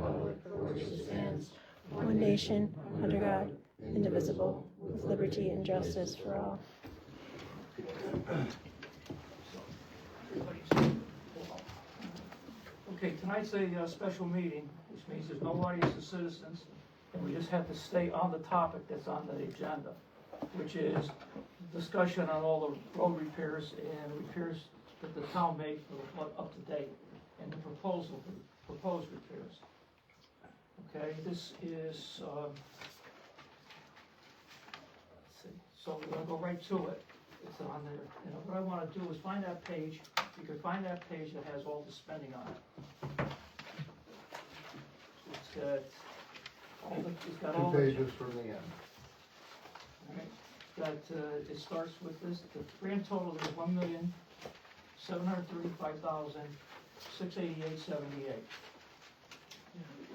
republic for which it stands, one nation, under God, indivisible, with liberty and justice for all. Okay, tonight's a special meeting, which means there's no audience of citizens, and we just have to stay on the topic that's on the agenda, which is discussion on all the road repairs and repairs that the town made for the flood up to date, and the proposed repairs. Okay, this is, let's see, so we're gonna go right to it. It's on there. And what I wanna do is find that page. You can find that page that has all the spending on it. It's got all Two the, pages from the end. alright, it starts with this, the grand total is $1,735,688.78.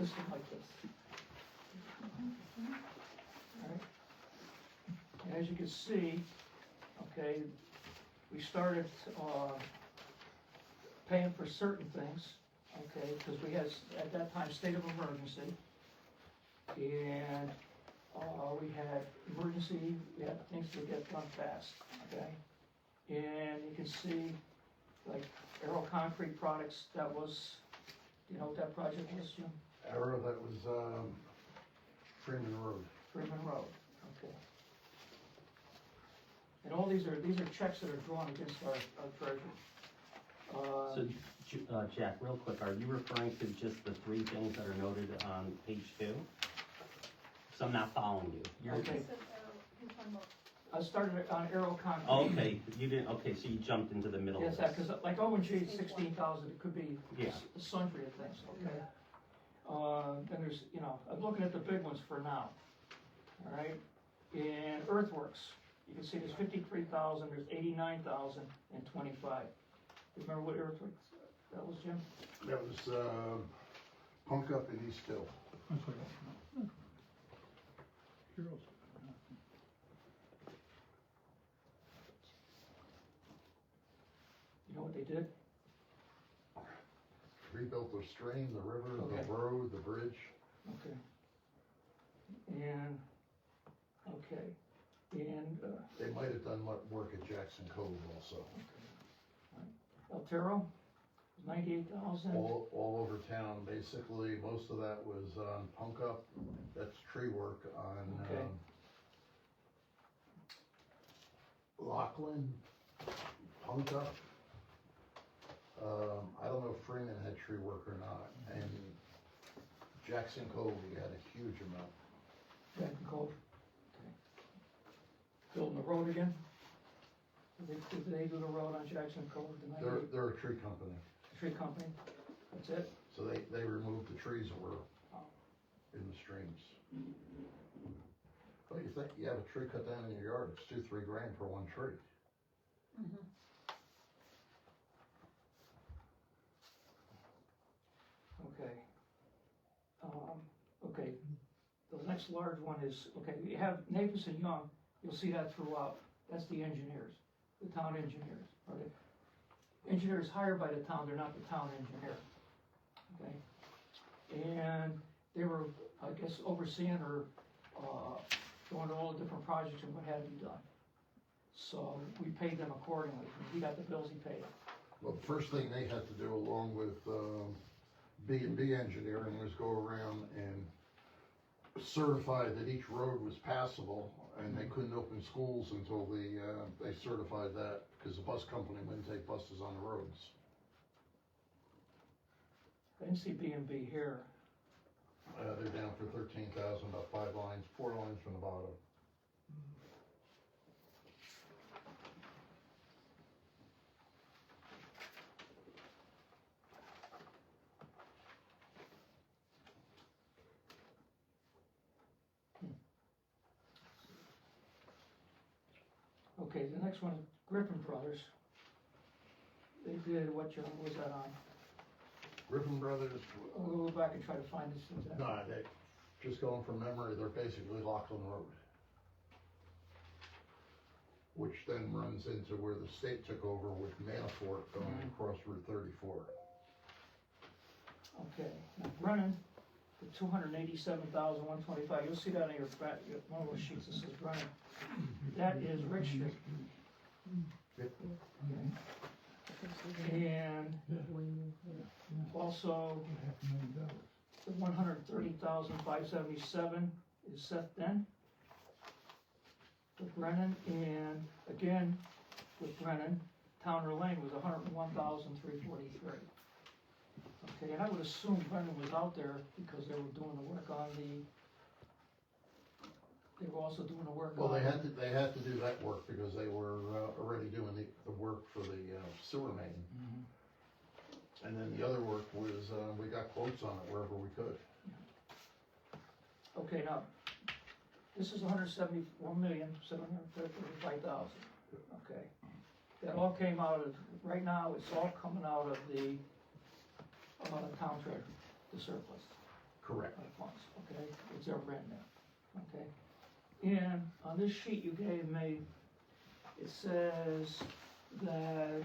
Listed like this. Alright. And as you can see, okay, we started, paying for certain things, okay, because we had, at that time, state of emergency. And, we had emergency, we had things to get done fast, okay? And you can see, like, Aero Concrete Products, that was, do you know what that project was, Jim? Arrow, that was, Freeman Road. Freeman Road, okay. And all these are checks that are drawn against our treasury. So, Jack, real quick, are you referring to just the three things that are noted on page 2? So I'm not following you. Okay. I started on Aero Concrete. Oh, okay, you didn't, okay, so you jumped into the middle Yes, of this. because like O&G is 16,000, it could be Yeah. a sundry of things, okay? Then there's, you know, I'm looking at the big ones for now, all right? In earthworks, you can see there's 53,000, there's 89,000, and 25. Remember what earthworks that was, Jim? That was, Punk Up in East Hill. You know what they did? Rebuilt the stream, the river, Okay. the road, the bridge. Okay. And, okay, and, They might have done work at Jackson Cove also. Altero, 98,000. All over town, basically, most of that was on Punk Up, that's tree work on, Okay. Lachlan, Punk Up. I don't know if Freeman had tree work or not, and Jackson Cove, we had a huge amount. Jackson Cove. Okay. Building the road again? Did they do the road on Jackson Cove? They're a tree company, Tree company? That's it? so they removed the trees that were in the streams. Well, you think, you have a tree cut down in your yard, it's $2-3 grand for one tree. Okay. Okay, the next large one is, okay, we have Navis and Young, you'll see that throughout, that's the engineers, the town engineers, or the engineers hired by the town, they're not the town engineer, okay? And they were, I guess, overseeing or, going to all the different projects and what had to be done. So we paid them accordingly, he got the bills, he paid it. Well, the first thing they had to do along with, B&B engineering was go around and certify that each road was passable, and they couldn't open schools until they certified that, because the bus company wouldn't take buses on the roads. I didn't see B&B here. They're down for 13,000, about 4 lines from the bottom. Okay, the next one, Griffin Brothers. They did, what job was that on? Griffin Brothers, We'll go back and try to find this exact. no, they, just going from memory, they're basically Lachlan Road, which then runs into where the state took over with Manafort going across Route 34. Okay, now Brennan the $287,125, you'll see that on one of those sheets that says Brennan. That is Rick Street. Yep. And also, the $130,577 is Seth Den with Brennan, and again, with Brennan, Towner Lane was $101,343. Okay, and I would assume Brennan was out there because they were doing the work on they were also doing the work on. Well, they had to do that work because they were already doing the work for the sewer main. Mhm. And then the other work was, we got quotes on it wherever we could. Okay, now, this is $171,735,000, okay? That all came out of, right now, it's all coming out of the town treasury, the surplus Correct. funds, okay? It's ever in there, okay? And on this sheet you gave me, it says that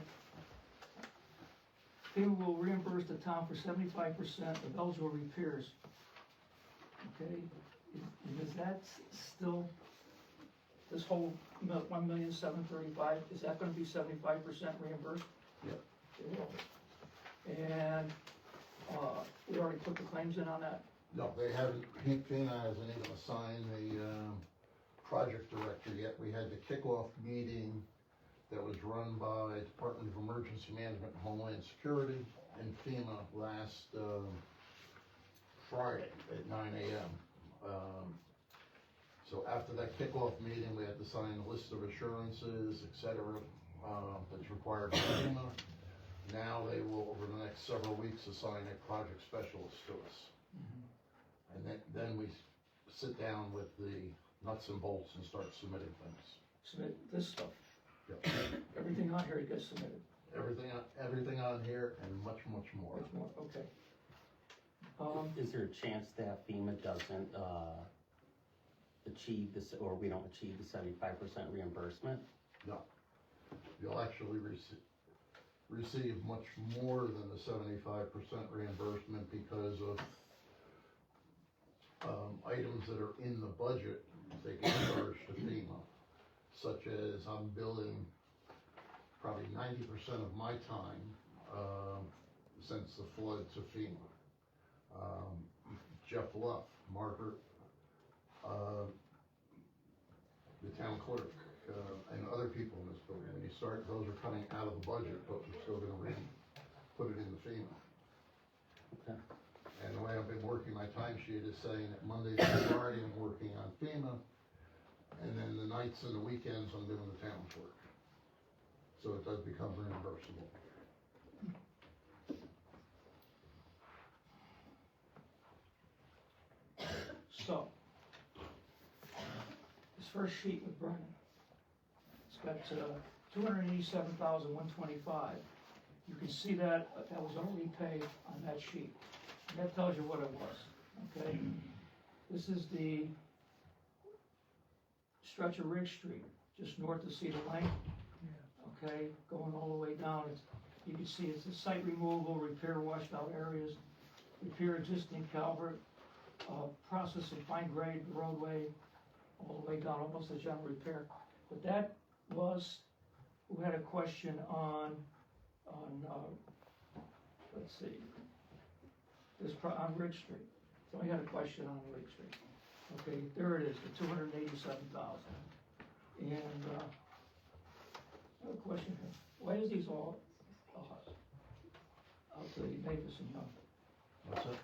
FEMA will reimburse the town for 75% of eligible repairs. Okay, is that still, this whole $1,735,000, is that gonna be 75% reimbursed? Yep. It will. And, we already put the claims in on that? No, they haven't, FEMA hasn't even assigned the project director yet. We had the kickoff meeting that was run by Department of Emergency Management and Homeland Security and FEMA last Friday at 9 a.m. So after that kickoff meeting, we had to sign a list of assurances, et cetera, that's required by FEMA. Now they will, over the next several weeks, assign a project specialist to us. And then we sit down with the nuts and bolts and start submitting things. Submit this stuff, Yep. everything on here gets submitted, Everything on here and much, much more. much more, okay. Is there a chance that FEMA doesn't, achieve this, or we don't achieve the 75% reimbursement? No. You'll actually receive much more than the 75% reimbursement because of items that are in the budget, they get charged to FEMA, such as I'm billing probably 90% of my time since the flood to FEMA. Jeff Luff, Margaret, the town clerk, and other people in this building. When you start, those are coming out of the budget, but we're still gonna put it in the FEMA. Okay. And the way I've been working my timesheet is saying that Monday through Friday I'm working on FEMA, and then the nights and the weekends I'm doing the town's work. So it does become reimbursable. So, this first sheet with Brennan, it's got $287,125. You can see that was already paid on that sheet. And that tells you what it was, okay? This is the stretch of Ridge Street, just north of Cedar Lane. Okay, going all the way down, you can see it's the site removal, repair washed out areas, repair existing culvert, process and fine grade the roadway, all the way down, almost a general repair. But that was, we had a question on let's see, on Ridge Street. So we had a question on Ridge Street. Okay, there it is, the 287,000. And, I have a question here. Why is these all, out to Mavis and Young? What's that?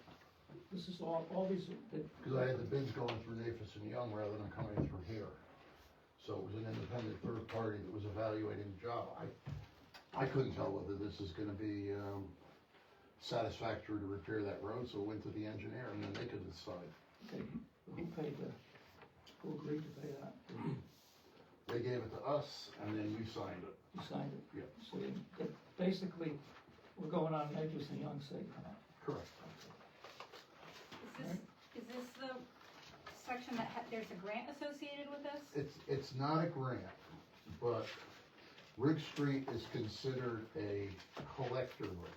This is all these, Because I had the bids going through Nafis and Young rather than coming through here. So it was an independent third party that was evaluating the job. I couldn't tell whether this is gonna be, satisfactory to repair that road, so it went to the engineer and then they could decide. okay, who paid who agreed to pay that? They gave it to us and then we signed it. You signed it? Yeah. So basically, we're going on Mavis and Young's sake now. Correct. Is this the section that there's a grant associated with this? It's not a grant, but Ridge Street is considered a collector road.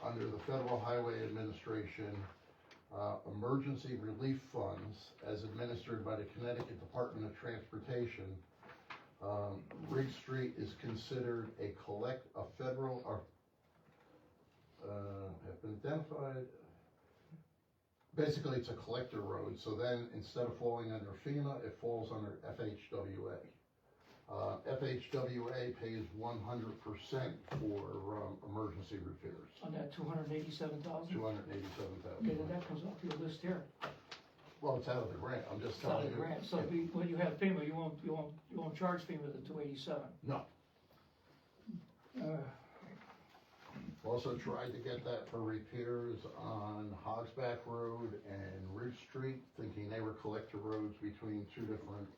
under the Federal Highway Administration, emergency relief funds as administered by the Connecticut Department of Transportation. Ridge Street is considered a federal, or, have been identified. Basically, it's a collector road, so then instead of falling under FEMA, it falls under FHWA. FHWA pays 100% for emergency repairs, On that 287,000? 287,000. Okay, then that comes off your list here. Well, it's out of the grant, I'm just It's out telling of you. the grant, so when you have FEMA, you won't charge FEMA the 287. No, also tried to get that for repairs on Hogsback Road and Ridge Street, thinking they were collector roads between two different,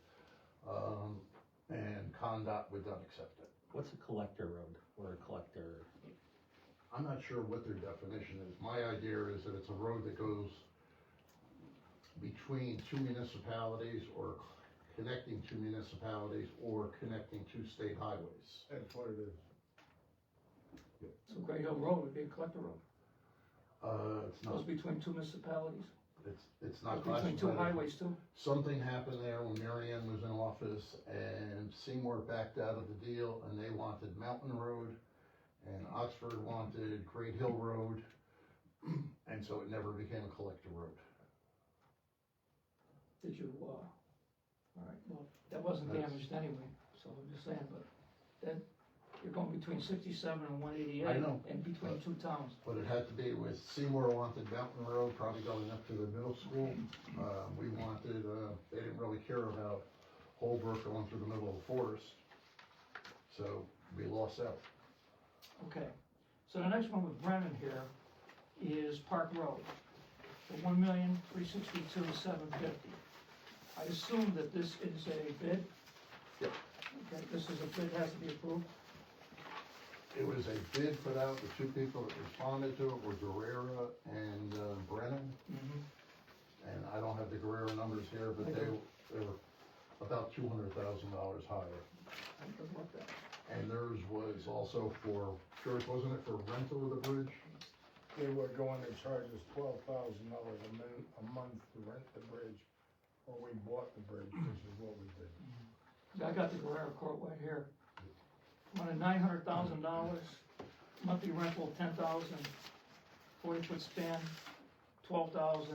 and Condot would not accept it. What's a collector road or a collector? I'm not sure what their definition is. My idea is that it's a road that goes between two municipalities or connecting two municipalities or connecting two state highways. That's what it is. So Great Hill Road would be a collector road. It's Goes not, between two municipalities. it's not Goes between two classified. highways too. Something happened there when Mary Ann was in office and Seymour backed out of the deal and they wanted Mountain Road and Oxford wanted Great Hill Road. And so it never became a collector road. Did you, all right, well, that wasn't That's- damaged anyway, so I'm just saying, but then you're going between 67 and 188. I know. And between two towns. But it had to be with Seymour wanted Mountain Road, probably going up to the middle school. We wanted, they didn't really care about Holbrook going through the middle of the forest. So we lost out. Okay, so the next one with Brennan here is Park Road, for $1,362,750. I assume that this is a bid? Yep. Okay, this is a bid, has to be approved. It was a bid put out, the two people that responded to it were Guerrera and Brennan. And I don't have the Guerrero numbers here, but they were about $200,000 higher. I don't want that. And theirs was also for, George, wasn't it for rental of the bridge? They were going to charge us $12,000 a month to rent the bridge, or we bought the bridge, which is what we did. I got the Guerrero quote right here. Wanted $900,000, monthly rental of $10,000, 40-foot span, $12,000.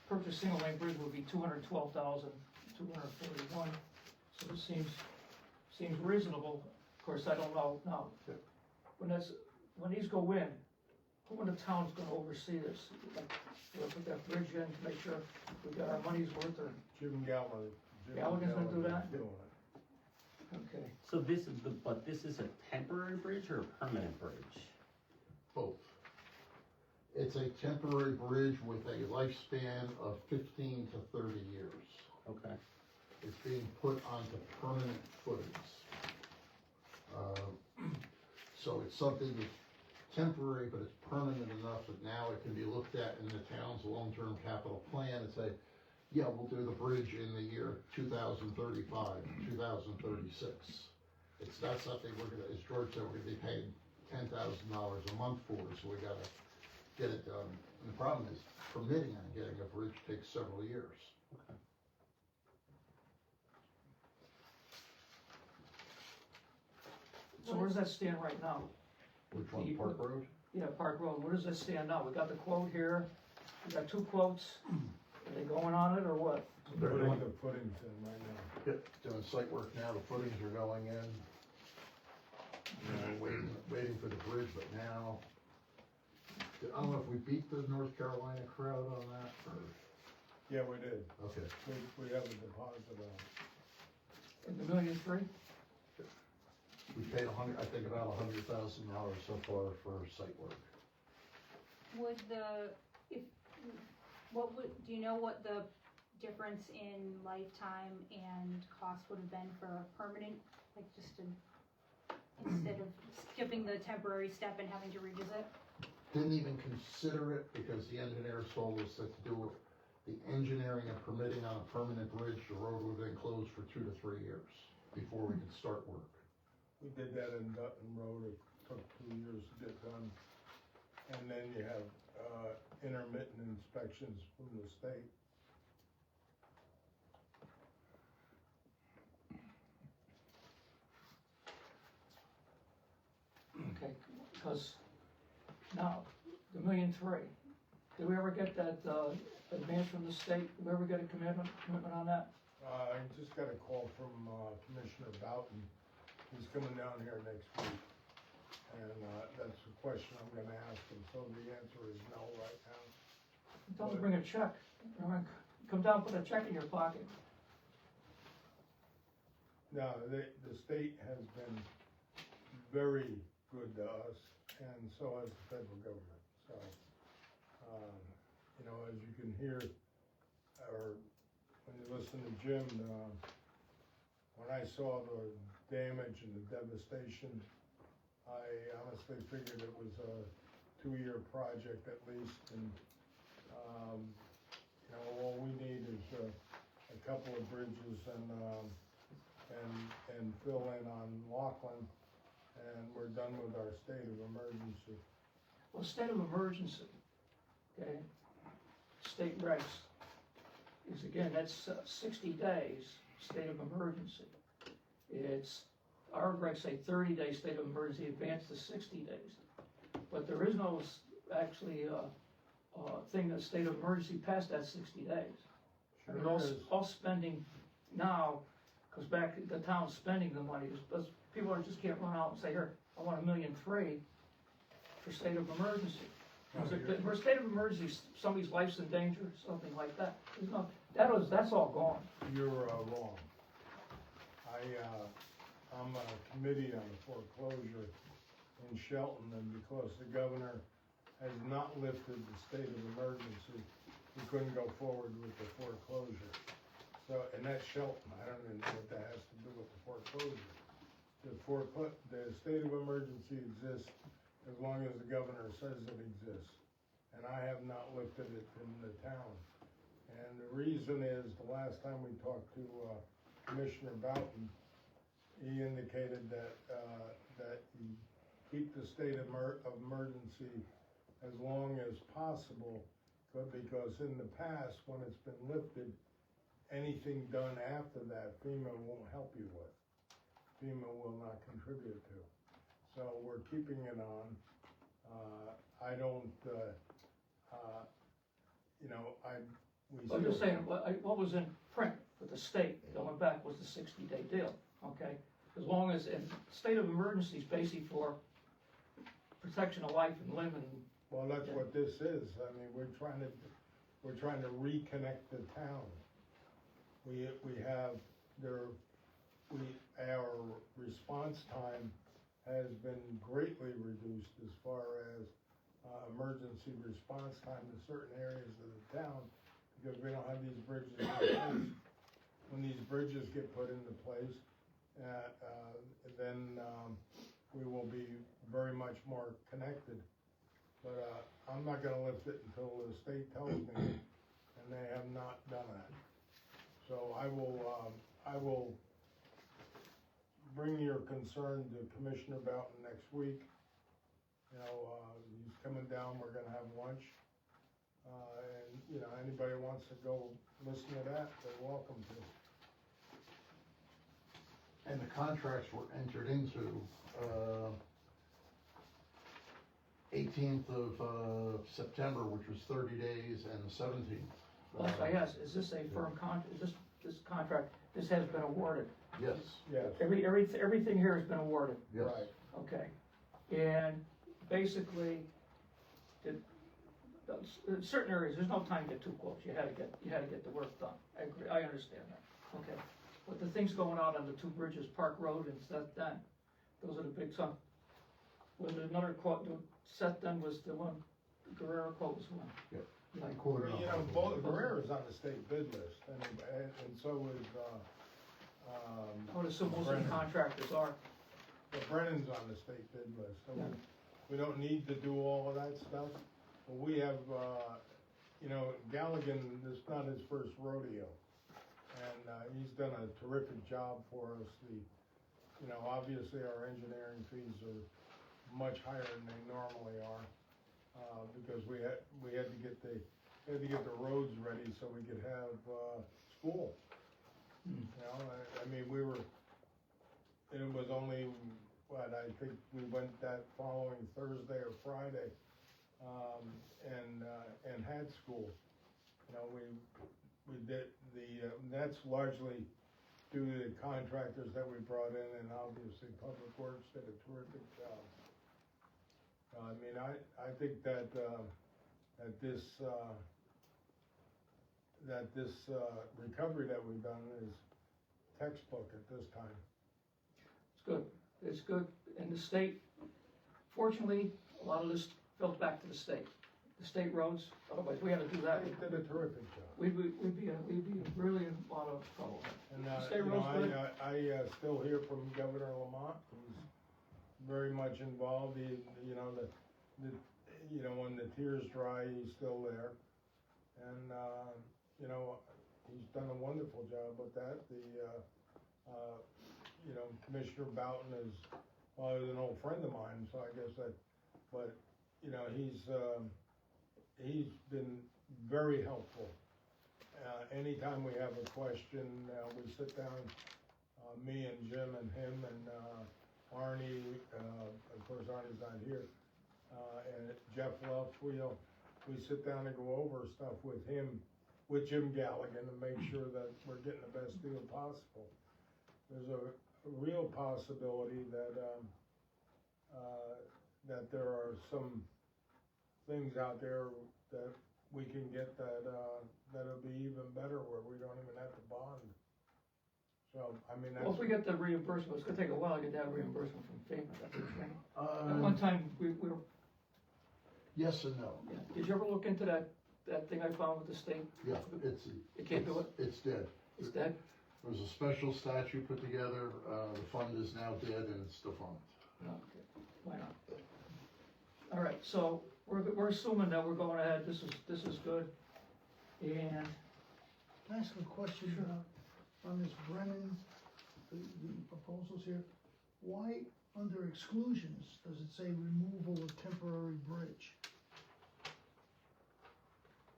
Purchase single lane bridge would be $212,241. So it seems reasonable. Of course, I don't know now. When these go in, who in the town's gonna oversee this? Like, we'll put that bridge in to make sure we got our money's worth, or, Jim Gallagher. Gallagher's gonna do that? Doing it. okay. So this is a temporary bridge or a permanent bridge? Both. It's a temporary bridge with a lifespan of 15 to 30 years. Okay. It's being put onto permanent footings. So it's something that's temporary, but it's permanent enough that now it can be looked at in the town's long-term capital plan and say, yeah, we'll do the bridge in the year 2035, 2036. It's not something we're gonna, as George said, we're gonna be paying $10,000 a month for, so we gotta get it done. And the problem is, permitting on getting a bridge takes several years. So where does that stand right now? Which one, Park Road? Yeah, Park Road, where does that stand now? We got the quote here, we got two quotes. Are they going on it or what? They're putting the footings in right now. Yep, doing site work now, the footings are going in. You know, waiting for the bridge, but now, I don't know if we beat the North Carolina crowd on that, or, Yeah, we did. okay. We have a deposit on it. In the $1,000,003? We paid I think about $100,000 so far for site work. Would do you know what the difference in lifetime and cost would have been for a permanent, like instead of skipping the temporary step and having to revisit? Didn't even consider it because the engineers told us that to do the engineering and permitting on a permanent bridge, the road would have been closed for 2 to 3 years before we could start work. We did that in Dutton Road, it took 2 years to get done. And then you have, intermittent inspections from the state. Okay, because now, the $1.3 million, did we ever get that, advance from the state? Did we ever get a commitment on that? I just got a call from, Commissioner Boughton. He's coming down here next week. And, that's the question I'm gonna ask him, so the answer is no right now. Tell them to bring a check. Come down, put a check in your pocket. No, the state has been very good to us, and so has the federal government, so, you know, as you can hear, or when you listen to Jim, when I saw the damage and the devastation, I honestly figured it was a 2-year project at least, and, you know, all we need is a couple of bridges and fill in on Laughlin, and we're done with our state of emergency. Well, state of emergency, okay, state regs is, again, that's 60 days, state of emergency. It's, our regs say 30-day state of emergency, advanced to 60 days. But there is no actually thing that state of emergency past that 60 days. I mean, all spending now, because back the town's spending the money, people just can't run out and say, here, I want $1.3 million for state of emergency. For state of emergency, somebody's life's in danger, something like that. There's no, that's all gone. You're wrong. I'm on a committee on the foreclosure in Shelton, and because the governor has not lifted the state of emergency, we couldn't go forward with the foreclosure. So, and that's Shelton, I don't even know what that has to do with the foreclosure. The state of emergency exists as long as the governor says it exists. And I have not lifted it in the town. And the reason is, the last time we talked to, Commissioner Boughton, he indicated that he keep the state of emergency as long as possible, but because in the past, when it's been lifted, anything done after that, FEMA won't help you with. FEMA will not contribute to. So we're keeping it on. I don't, you know, I'm just saying, what was in print with the state going back was the 60-day deal, okay? As long as, and state of emergency is basically for protection of life and limb and. Well, that's what this is. I mean, we're trying to reconnect the town. Our response time has been greatly reduced as far as emergency response time to certain areas of the town, because we don't have these bridges in place. When these bridges get put into place, then we will be very much more connected. But I'm not gonna lift it until the state tells me, and they have not done that. So I will bring your concern to Commissioner Boughton next week. You know, he's coming down, we're gonna have lunch. And, you know, anybody wants to go listen to that, they're welcome to. And the contracts were entered into, 18th of September, which was 30 days, and the 17th. Well, that's why I asked, is this a firm contract, is this contract, this has been awarded? Yes, Yes, Everything here has been awarded, yes. right. okay? And basically, in certain areas, there's no time to get 2 quotes, you had to get the work done, I agree, I understand that, okay? But the things going out on the 2 bridges, Park Road and Seth Den, those are the big, was there another quote, Seth Den was the one, the Guerrero quote was the one? Yep. Like, Quoted on You know, both. Barrera's on the state bid list, and so is, I would assume most of the Brennan. contractors are, But Brennan's on the state bid list, so Yeah. we don't need to do all of that stuff. But we have, you know, Galligan, this is not his first rodeo. And, he's done a terrific job for us. You know, obviously our engineering fees are much higher than they normally are. because we had to get the roads ready so we could have, school. You know, I mean, it was only, I think we went that following Thursday or Friday, and had school. You know, we did that's largely due to the contractors that we brought in, and obviously Public Works did a terrific job. I mean, I think that this recovery that we've done is textbook at this time. It's good, and the state, fortunately, a lot of this fell back to the state roads, otherwise we had to do that. They did a terrific job. We'd be really in a lot of trouble. And, State you know, roads good? I still hear from Governor Lamont, who's very much involved. When the tears dry, he's still there. And, he's done a wonderful job with that. Commissioner Boughton is, he's an old friend of mine, so I guess he's been very helpful. Anytime we have a question, we sit down, me and Jim and him and Arnie, of course Arnie's not here, and Jeff Luff, we sit down and go over stuff with him, with Jim Galligan, to make sure that we're getting the best deal possible. There's a real possibility that that there are some things out there that we can get that'll be even better, where we don't even have to bond. So, I mean, Well, if we get the reimbursement, it's gonna take a while to get that reimbursement from FEMA, that's what you're saying. At one time, we were, Yes and no. yeah. Did you ever look into that thing I found with the state? Yeah, You can't do it? It's dead. It's dead? There was a special statute put together, the fund is now dead and it's defunct. No, okay, why not? All right, so we're assuming that we're going ahead, this is good, and, Can I ask a question on this Brennan, the proposals here? Why, under exclusions, does it say removal of temporary bridge?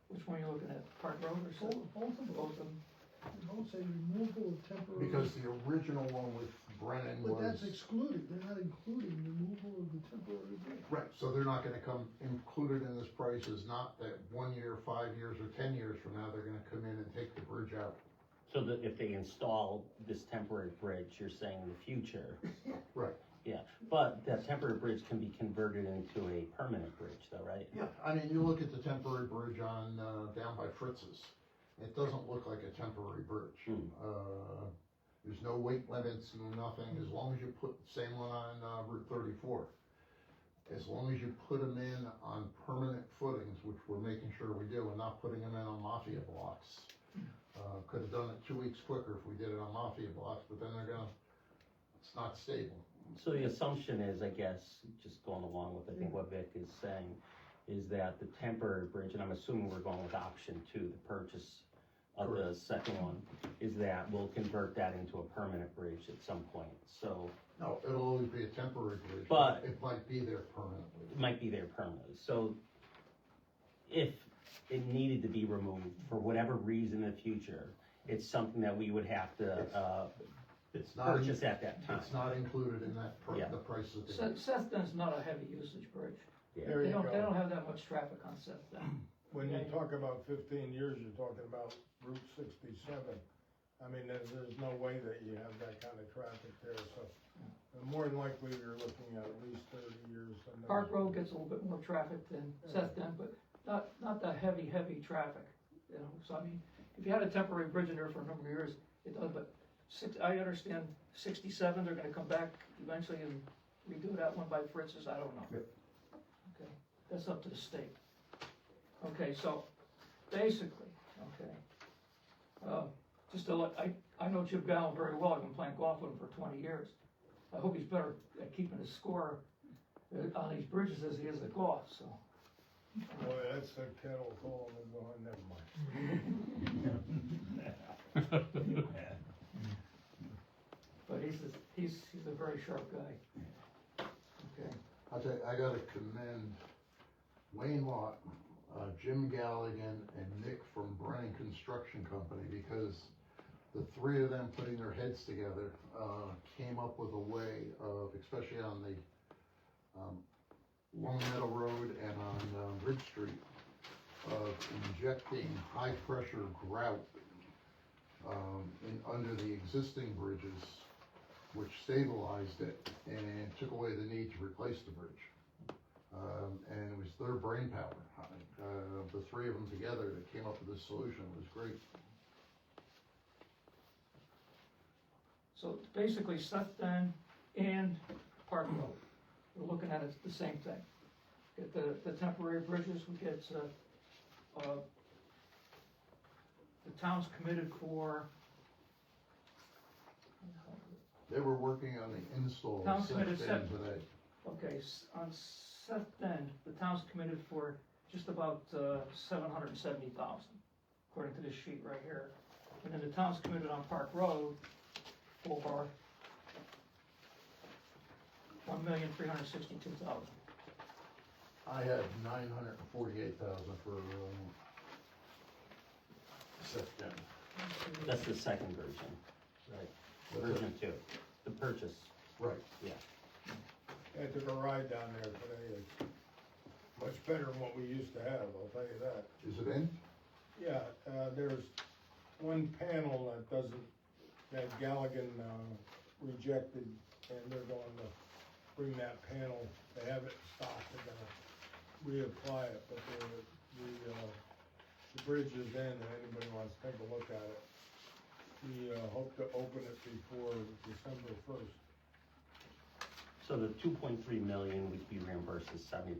which one are you looking at, Park Road or something? Both of them, Both of them, they both say removal of temporary. Because the original one with Brennan was. But that's excluded, they're not including removal of the temporary bridge. Right, so they're not gonna come, included in this price is not that 1 year, 5 years, or 10 years from now, they're gonna come in and take the bridge out. So that if they install this temporary bridge, you're saying in the future, Right. yeah, but that temporary bridge can be converted into a permanent bridge though, right? Yeah, I mean, you look at the temporary bridge on, down by Fritz's, it doesn't look like a temporary bridge. There's no weight limits, no nothing, as long as you put, same one on, Route 34. As long as you put them in on permanent footings, which we're making sure we do, and not putting them in on mafia blocks. Could have done it 2 weeks quicker if we did it on mafia blocks, but then it's not stable. So the assumption is, I guess, just going along with, I think what Vic is saying, is that the temporary bridge, and I'm assuming we're going with option 2, the purchase of the second one, is that we'll convert that into a permanent bridge at some point, so. No, it'll always be a temporary bridge, But- it might be there permanently. It might be there permanently, so if it needed to be removed for whatever reason in the future, it's something that we would have to, It's not, purchase at that time. it's not included in that, Yeah. the price that they. Sethton's not a heavy usage bridge. Yeah. There you They go. don't have that much traffic on Sethton. When you talk about 15 years, you're talking about Route 67. I mean, there's no way that you have that kind of traffic there, so more than likely you're looking at least 30 years. And Park Road gets a little bit more traffic than Sethton, but not the heavy traffic, you know, so I mean, if you had a temporary bridge in there for a number of years, it does, but I understand 67, they're gonna come back eventually and redo that one by Fritz's, I don't know. Yep. Okay, that's up to the state. Okay, so, basically, okay, just to let, I know Chip Gallen very well, I've been playing golf with him for 20 years. I hope he's better at keeping his score on these bridges as he is at golf, so. Boy, that's a kettle full and going, never mind. But he's a very sharp guy. Okay. I'll tell you, I gotta commend Wayne Lott, Jim Galligan, and Nick from Brennan Construction Company, because the three of them putting their heads together, came up with a way of, especially on the, Long Meadow Road and on, Ridge Street, of injecting high-pressure grout, under the existing bridges, which stabilized it and took away the need to replace the bridge. And it was their brain power. The three of them together that came up with this solution. It was great. So basically, Sefton and Park Road, we're looking at it the same thing. Get the temporary bridges, we get, the town's committed for, They were working on the install Town of committed Sefton today. okay, on Sefton, the town's committed for just about, 770,000, according to this sheet right here. And then the town's committed on Park Road for 1,362,000. I had 948,000 for, Sefton. That's the second version, right? Version 2, the purchase, Right. yeah. I took a ride down there today, it's much better than what we used to have, I'll tell you that. Is it in? Yeah, there's one panel that Galligan, rejected, and they're going to bring that panel, they have it in stock, they're gonna reapply it, but the bridge is in, and anybody wants to take a look at it. We, hope to open it before December 1st. So the 2.3 million would be reimbursed as 75%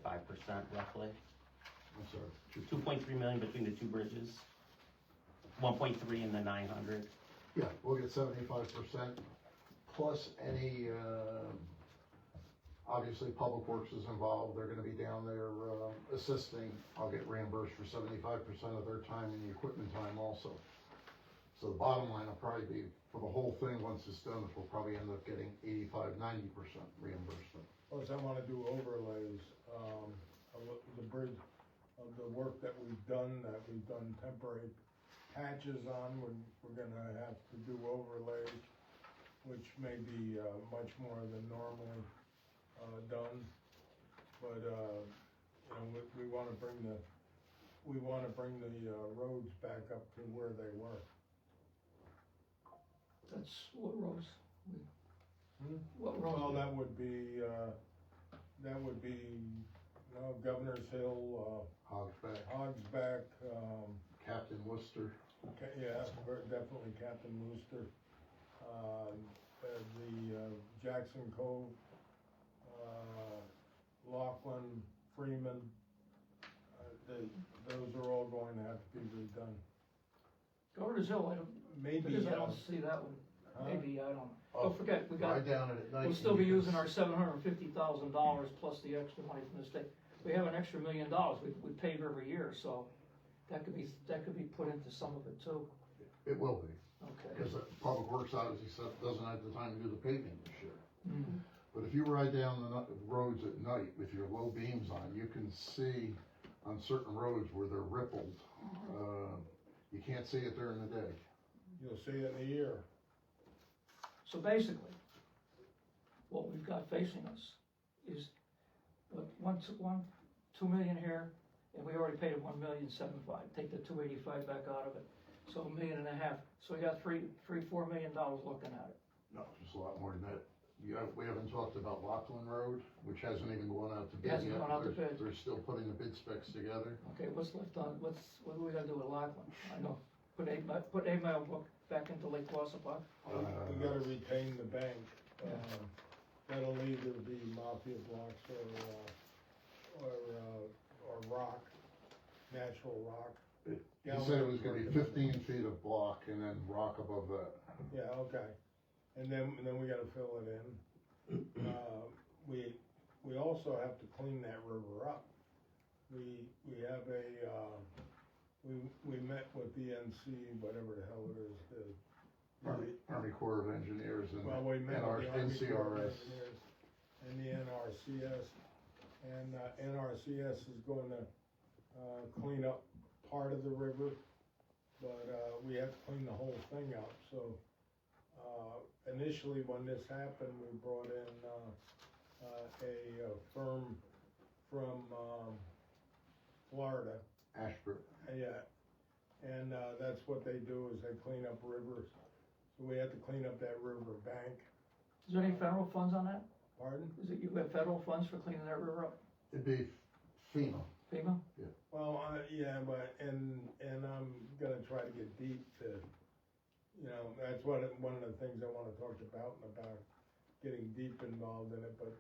roughly? I'm sorry. 2.3 million between the two bridges? 1.3 and the 900? Yeah, we'll get 75% plus any, obviously Public Works is involved, they're gonna be down there, assisting. I'll get reimbursed for 75% of their time and the equipment time also. So the bottom line will probably be, for the whole thing, once it's done, we'll probably end up getting 85–90% reimbursement. Plus, I wanna do overlays, of the bridge, of the work that we've done temporary patches on, we're gonna have to do overlays, which may be, much more than normally, done. But, you know, we wanna bring the roads back up to where they were. That's what roads, Hmm? what roads? Well, that would be, Governor's Hill, Hogsback, Captain Worcester. yeah, definitely Captain Wooster. The Jackson Cove, Laughlin, Freeman, those are all going to have to be redone. Governor's Hill, I don't, Maybe, because I don't see that one, maybe, I don't, don't forget, we got, Ride down it at night. we'll still be using our $750,000 plus the extra money from the state. We have an extra $1 million, we pave every year, so that could be put into some of it too. It will be, Okay. because Public Works obviously doesn't have the time to do the paving this year. Mhm. But if you ride down the roads at night with your low beams on, you can see on certain roads where they're rippled. You can't see it during the day. you'll see it in a year. So basically, what we've got facing us is, what, 2 million here, and we already paid $1.75 million, take the 285 back out of it, so $1.5 million, so we got $4 million looking at it. No, just a lot more than that. We haven't talked about Laughlin Road, which hasn't even gone out to bid yet. Hasn't gone out to bid. They're still putting the bid specs together. Okay, what's left on, what do we gotta do with Laughlin? I know, put a mail book back into Lake Wassapaug. We gotta retain the bank, that'll either be Mafia blocks or rock, natural rock. He said it was gonna be 15 feet of block and then rock above that. Yeah, okay, and then we gotta fill it in. We also have to clean that river up. We have we met with the NC, whatever the hell it is, Army Corps of Engineers and well, we met with the Army Corps of NCRS. Engineers and the NRCS, And, NRCS is gonna, clean up part of the river, but, we have to clean the whole thing up, so, initially when this happened, we brought in, a firm from, Florida. Ashburn. Yeah, and, that's what they do, is they clean up rivers, so we had to clean up that river bank. Is there any federal funds on that? Pardon? Is it, you have federal funds for cleaning that river up? It'd be FEMA. FEMA? Well, yeah, but, and I'm gonna try to get deep to, you know, that's one of the things I wanna talk about getting deep involved in it, but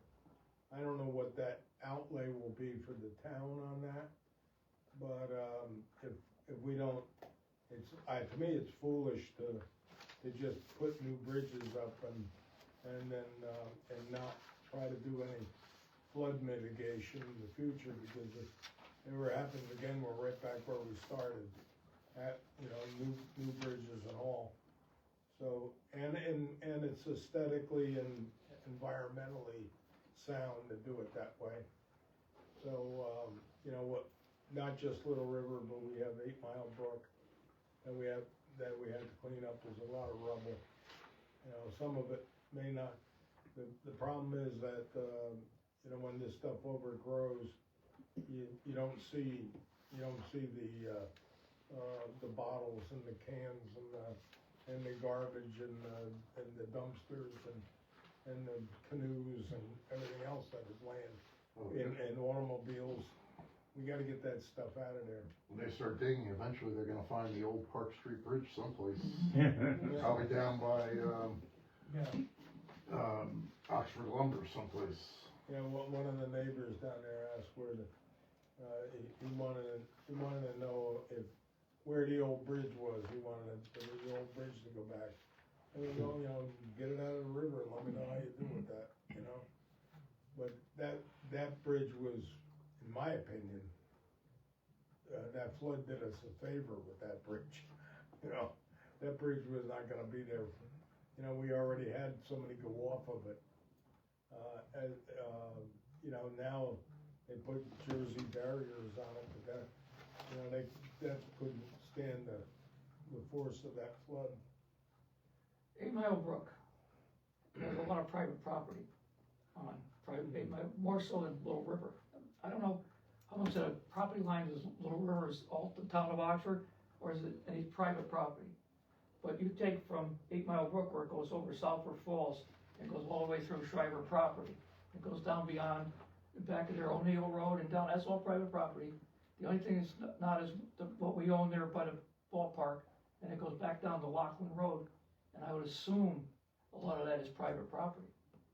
I don't know what that outlay will be for the town on that. But, if we don't, to me, it's foolish to just put new bridges up and then, and not try to do any flood mitigation in the future, because if it ever happens again, we're right back where we started, at, you know, new bridges and all. So, and it's aesthetically and environmentally sound to do it that way. So, you know, not just Little River, but we have 8 Mile Brook, and we had to clean up. There's a lot of rubble. You know, some of it may not, the problem is that, you know, when this stuff overgrows, you don't see the bottles and the cans and the garbage and the dumpsters and the canoes and everything else that is laying in automobiles. We gotta get that stuff out of there. When they start digging, eventually they're gonna find the old Park Street Bridge someplace. Yeah. Probably down by, Yeah. Oxford Lumber someplace. Yeah, one of the neighbors down there asked where he wanted to know where the old bridge was. He wanted the old bridge to go back. And we go, you know, get it out of the river and let me know how you do with that, you know? But that bridge was, in my opinion, that flood did us a favor with that bridge. You know, that bridge was not gonna be there. You know, we already had somebody go off of it. You know, now they put Jersey barriers on it, but that couldn't stand the force of that flood. 8 Mile Brook, there's a lot of private property on private 8 Mile, more so than Little River. I don't know how much of the property line is Little River is all the town of Oxford, or is it any private property? But you take from 8 Mile Brook, where it goes over Southford Falls, it goes all the way through Shriver property. It goes down beyond, back of their O'Neill Road and down, that's all private property. The only thing that's not is what we own there by the ballpark, and it goes back down to Lockland Road. And I would assume a lot of that is private property,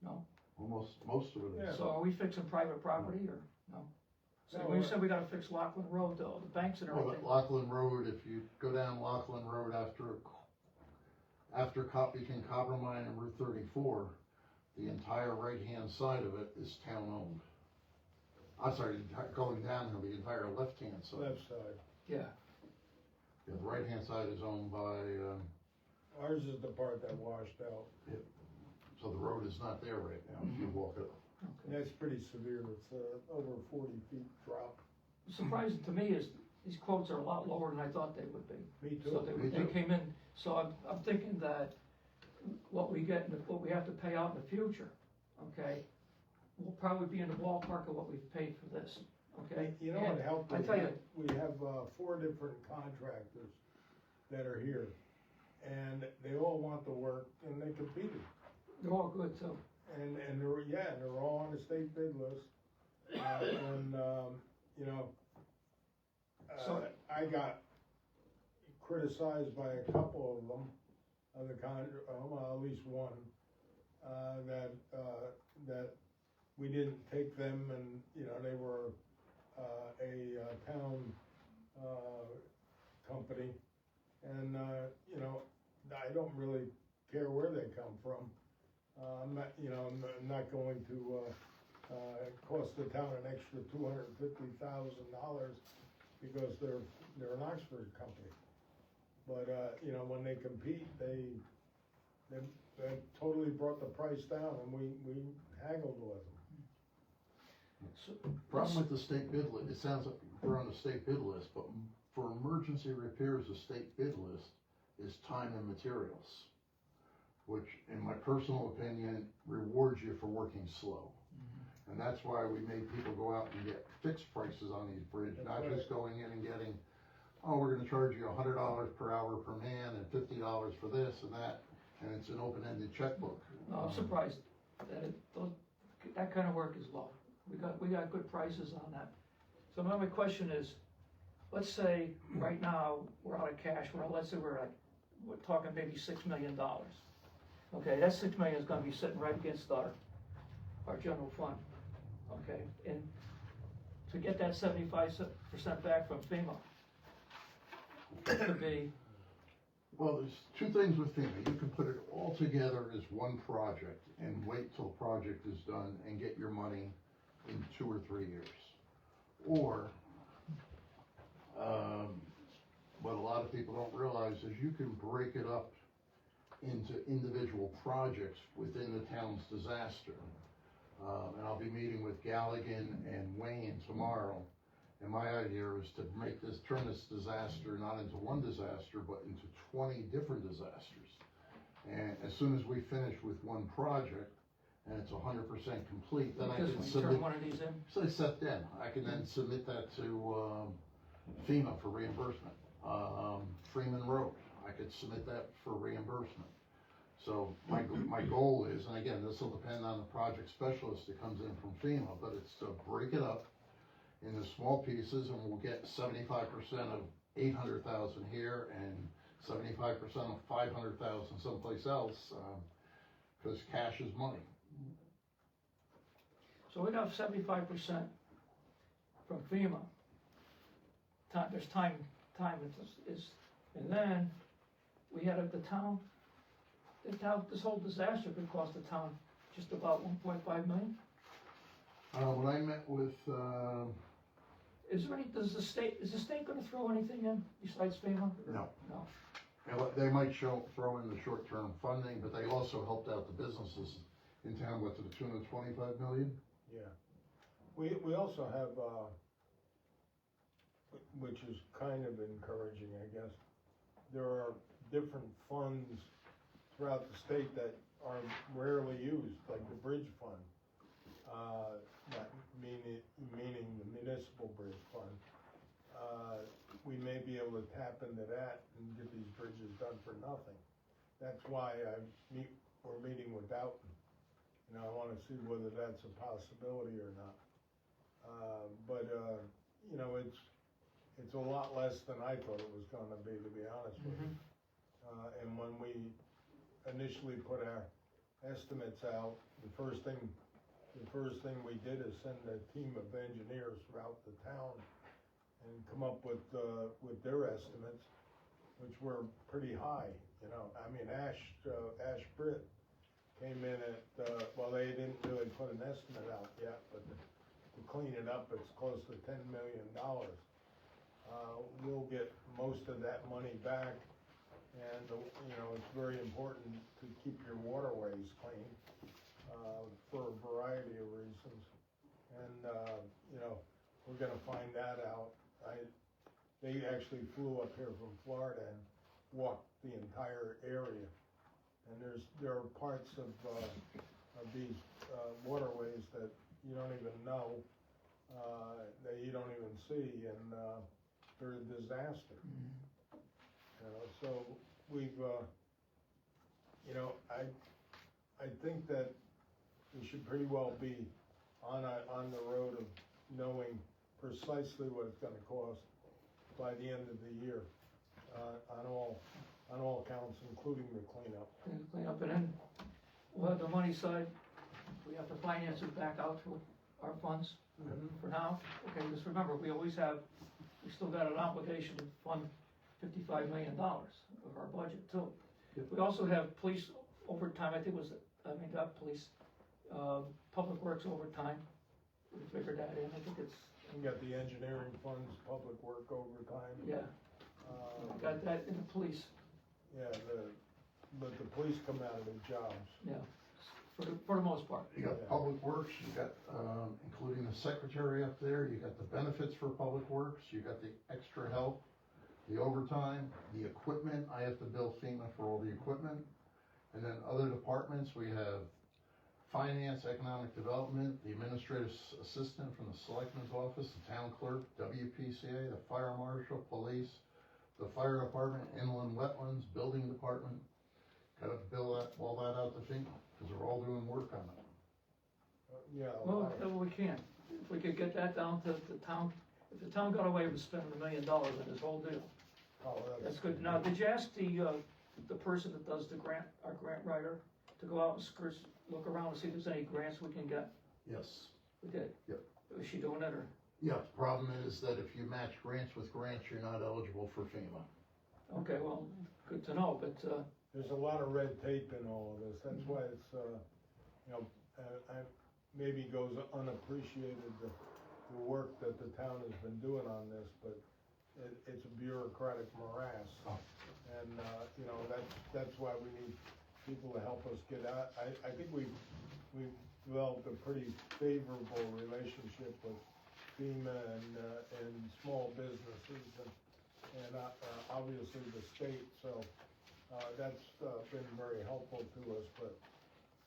no? Almost, most of it is. So are we fixing private property or no? So No, when you said we gotta fix Lockland Road though, the banks and Well, everything. Lockland Road, if you go down Lockland Road after Beacon Copper Mine and Route 34, the entire right-hand side of it is town-owned. I'm sorry, going downhill, the entire left-hand side. Left side. Yeah, Yeah, the right-hand side is owned by, Ours is the part that washed out. so the road is not there right now, if you walk it. okay. That's pretty severe. It's over 40 feet drop. Surprising to me is these quotes are a lot lower than I thought they would be. Me too. So Me they too. came in, so I'm thinking that what we get, what we have to pay out in the future, okay, will probably be in the ballpark of what we've paid for this, okay? You know And what helped? I us? tell you, We have 4 different contractors that are here, and they all want the work, and they competed. they're all good too. And they're all on the state bid list. You know, So- I got criticized by a couple of them, of the well, at least one, that we didn't take them, and, you know, they were, a town, company. And, you know, I don't really care where they come from. I'm not going to, cost the town an extra $250,000 because they're an Oxford company. But, you know, when they compete, they totally brought the price down, and we haggled with them. So, Problem with the state bid list, it sounds like we're on the state bid list, but for emergency repairs, the state bid list is time and materials, which, in my personal opinion, rewards you for working slow. And that's why we made people go out and get fixed prices on these bridges, not just going in and getting, oh, we're gonna charge you $100 per hour per man and $50 for this and that, and it's an open-ended checkbook. No, I'm surprised that that kind of work is low. We got good prices on that. So my question is, let's say right now, we're out of cash, let's say we're talking maybe $6 million. Okay, that $6 million is gonna be sitting right against our general fund, okay? And to get that 75% back from FEMA, it could be, Well, there's two things with FEMA. You can put it all together as one project and wait till the project is done and get your money in 2 or 3 years. Or, what a lot of people don't realize is you can break it up into individual projects within the town's disaster. And I'll be meeting with Galligan and Wayne tomorrow. And my idea is to turn this disaster not into one disaster, but into 20 different disasters. And as soon as we finish with one project, and it's 100% complete, then I just can when you turn submit, one of these in. so I set then, I can then submit that to, FEMA for reimbursement. Freeman Road, I could submit that for reimbursement. So my goal is, and again, this will depend on the project specialist that comes in from FEMA, but it's to break it up into small pieces, and we'll get 75% of 800,000 here and 75% of 500,000 someplace else, because cash is money. So we got 75% from FEMA. There's time is, and then we had the town, this whole disaster could cost the town just about 1.5 million. When I met with, Is the state gonna throw anything in besides FEMA? No. No. they might throw in the short-term funding, but they also helped out the businesses in town, to the tune of 25 million? Yeah. We also have, which is kind of encouraging, I guess. There are different funds throughout the state that are rarely used, like the bridge fund. Meaning the municipal bridge fund. We may be able to tap into that and get these bridges done for nothing. That's why we're meeting with Doughton. I wanna see whether that's a possibility or not. It's a lot less than I thought it was gonna be, to be honest with you. And when we initially put our estimates out, the first thing we did is send a team of engineers throughout the town and come up with their estimates, which were pretty high, Ash Britt came in at, they didn't really put an estimate out yet, but to clean it up, it's close to $10 million. We'll get most of that money back, and, it's very important to keep your waterways clean, for a variety of reasons. And, we're gonna find that out. They actually flew up here from Florida and walked the entire area. And there are parts of these waterways that you don't even know, that you don't even see, and they're a disaster. So we've, I think that we should pretty well be on the road of knowing precisely what it's gonna cost by the end of the year, on all counts, including the cleanup. And then we'll have the money side, we have to finance it back out to our funds for now. Okay, just remember, we still got an obligation to fund $55 million of our budget too. We also have police overtime, not police, public works overtime, we figured that in, I think it's. We got the engineering funds, public work overtime. Yeah, got that in the police. Yeah, but the police come out of their jobs. Yeah, for the most part. You got Public Works, you got, including the secretary up there, you got the benefits for Public Works, you got the extra help, the overtime, the equipment, I have to bill FEMA for all the equipment. And then other departments, we have finance, economic development, the administrative assistant from the selectman's office, the town clerk, WPCA, the fire marshal, police, the fire department, inland wetlands, building department. Gotta bill that, all that out to FEMA, cause they're all doing work on it. Yeah. Well, we can. If we could get that down to the town, if the town got away with spending $1 million on this whole deal, Oh, that's good. Now, did you ask the person that does the grant, our grant writer, to go out and look around and see if there's any grants we can get? Yes. We did. Yep. Is she doing it, or? Yeah, the problem is that if you match grants with grants, you're not eligible for FEMA. Okay, well, good to know, but, There's a lot of red tape in all of this, that's why it's, maybe goes unappreciated, the work that the town has been doing on this, but it's a bureaucratic morass. Oh. And, that's why we need people to help us get out. I think we've developed a pretty favorable relationship with FEMA and small businesses and obviously the state, so, that's been very helpful to us, but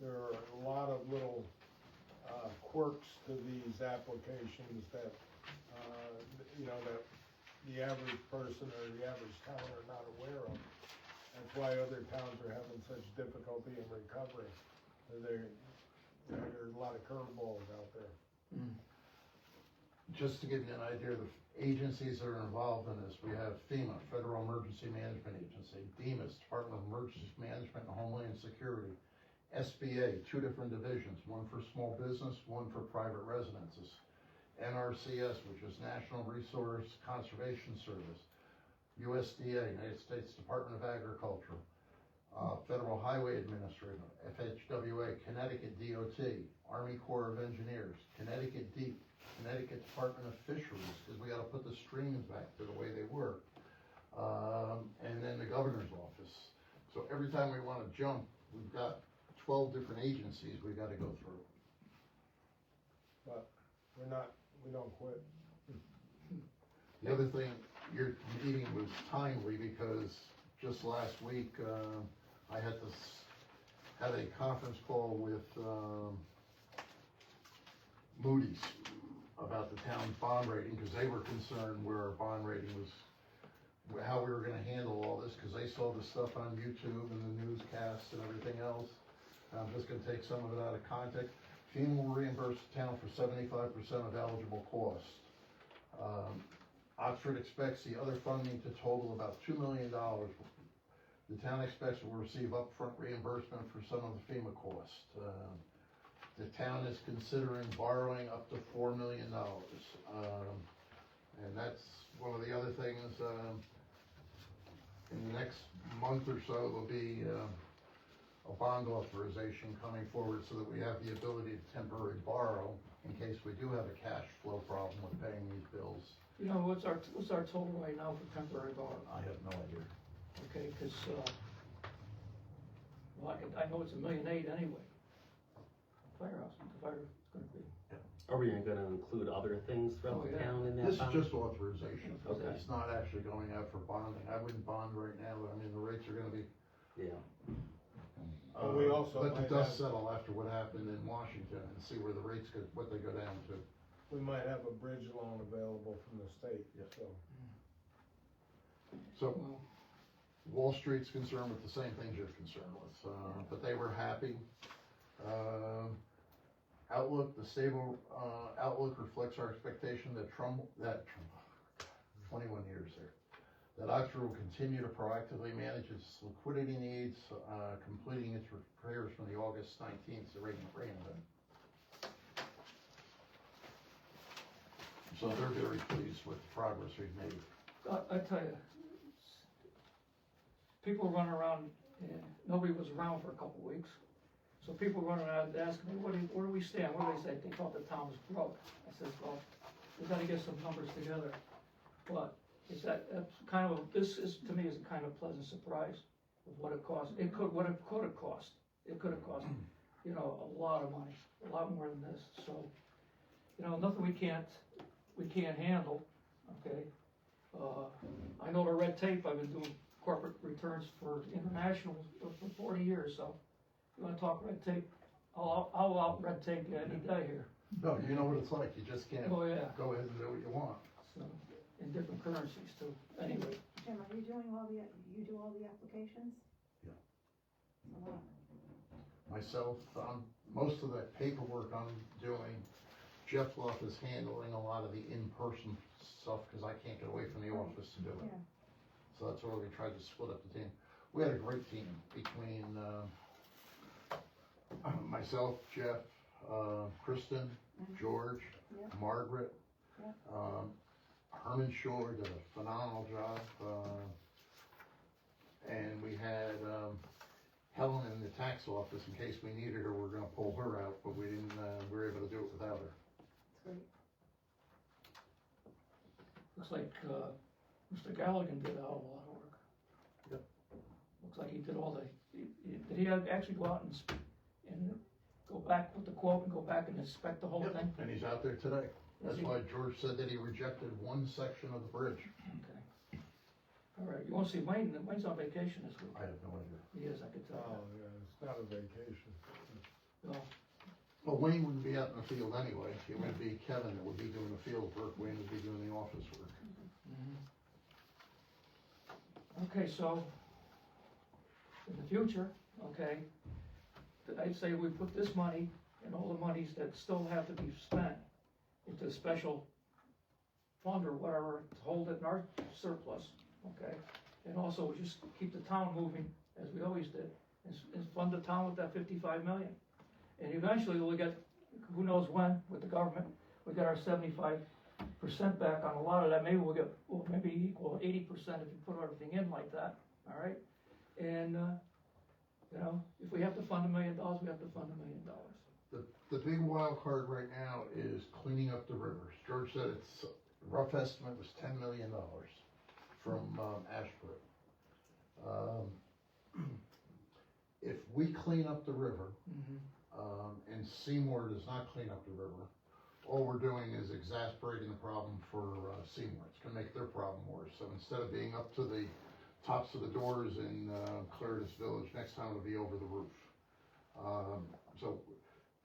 there are a lot of little quirks to these applications that, that the average person or the average town are not aware of. That's why other towns are having such difficulty in recovery. There's a lot of curveballs out there. Just to give you an idea of the agencies that are involved in this, we have FEMA, Federal Emergency Management Agency, DEMIS, Department of Emergency Management and Homeland Security, SBA, 2 different divisions, one for small business, one for private residences, NRCS, which is National Resource Conservation Service, USDA, United States Department of Agriculture, Federal Highway Administrator, FHWA, Connecticut DOT, Army Corps of Engineers, Connecticut DEEP, Connecticut Department of Fisheries, because we gotta put the streams back to the way they were, and then the governor's office. So every time we wanna jump, we've got 12 different agencies we gotta go through. But we don't quit. The other thing, your meeting was timely because just last week, I had had a conference call with, Moody's about the town's bond rating, because they were concerned where our bond rating was, how we were gonna handle all this, because they saw the stuff on YouTube and the newscasts and everything else. I'm just gonna take some of it out of context. FEMA will reimburse the town for 75% of eligible cost. Oxford expects the other funding to total about $2 million. The town expects will receive upfront reimbursement for some of the FEMA costs. The town is considering borrowing up to $4 million. And that's one of the other things, in the next month or so, there'll be, a bond authorization coming forward so that we have the ability to temporarily borrow in case we do have a cash flow problem with paying these bills. you know, what's our total right now for temporary borrowing? I have no idea. Okay, cause, well, I know it's $1.8 million anyway. Firehouse, the fire's gonna be. Are we gonna include other things throughout Oh, the yeah. town in that This is bond? just authorization. Okay. It's not actually going out for bonding. I wouldn't bond right now, but I mean, the rates are gonna be. Yeah, But we also Let the might dust have- settle after what happened in Washington and see where the rates go, what they go down to. We might have a bridge loan available from the state, Yeah. so. So Well, Wall Street's concerned with the same things you're concerned with, but they were happy. Outlook, the stable, outlook reflects our expectation that 21 years there, that Oxford will continue to proactively manage its liquidity needs, completing its repairs from the August 19th rain event. So they're very pleased with the progress we've made. I tell you, people running around, nobody was around for a couple of weeks. So people running around asking me, where do we stand? What do they say? They thought the town was broke. I said, well, we gotta get some numbers together. But is that's kind of, this is, to me, is a kind of pleasant surprise of what it cost. What it could have cost. It could have cost you know, a lot of money, a lot more than this, so, you know, nothing we can't handle, okay? I know the red tape, I've been doing corporate returns for international for 40 years, so you wanna talk red tape, I'll out red tape you any day here. No, you know what it's like, you just can't Oh, yeah, go ahead and do what you want. so, in different currencies too, anyway. Jim, are you doing you do all the applications? Yeah. A lot. Myself, most of the paperwork I'm doing, Jeff Bluff is handling a lot of the in-person stuff, cause I can't get away from the office to do it. Yeah. So that's why we tried to split up the team. We had a great team between, myself, Jeff, Kristen, George, Yep. Margaret. Yep. Herman Shore did a phenomenal job, and we had, Helen in the tax office, in case we needed her, we're gonna pull her out, but we didn't, we were able to do it without her. That's great. Looks like, Mr. Galligan did a hell of a lot of work. Yep. Looks like he did all the, did he actually go out and go back with the quote and go back and inspect the whole Yep. thing? And he's out there today. That's Is he? why George said that he rejected one section of the bridge. Okay. All right, you wanna see Wayne, Wayne's on vacation this week. I have no idea. He is, I could tell. Oh, yeah, it's not a vacation. No, Well, Wayne wouldn't be out in the field anyway. It would be Kevin that would be doing the field work. Wayne would be doing the office work. Okay, so, in the future, okay, I'd say we put this money and all the monies that still have to be spent into a special fund or whatever, to hold it in our surplus, okay? And also, we just keep the town moving, as we always did, and fund the town with that 55 million. And eventually, we'll get, who knows when, with the government, we get our 75% back on a lot of that, maybe we'll get, well, maybe equal 80% if you put everything in like that, all right? And, you know, if we have to fund $1 million, we have to fund $1 million. The big wild card right now is cleaning up the rivers. George said it's, rough estimate was $10 million from, Ashford. If we clean up the river, and Seymour does not clean up the river, all we're doing is exasperating the problem for, Seymour. It's gonna make their problem worse. So instead of being up to the tops of the doors in, Claridus Village, next time it'll be over the roof. So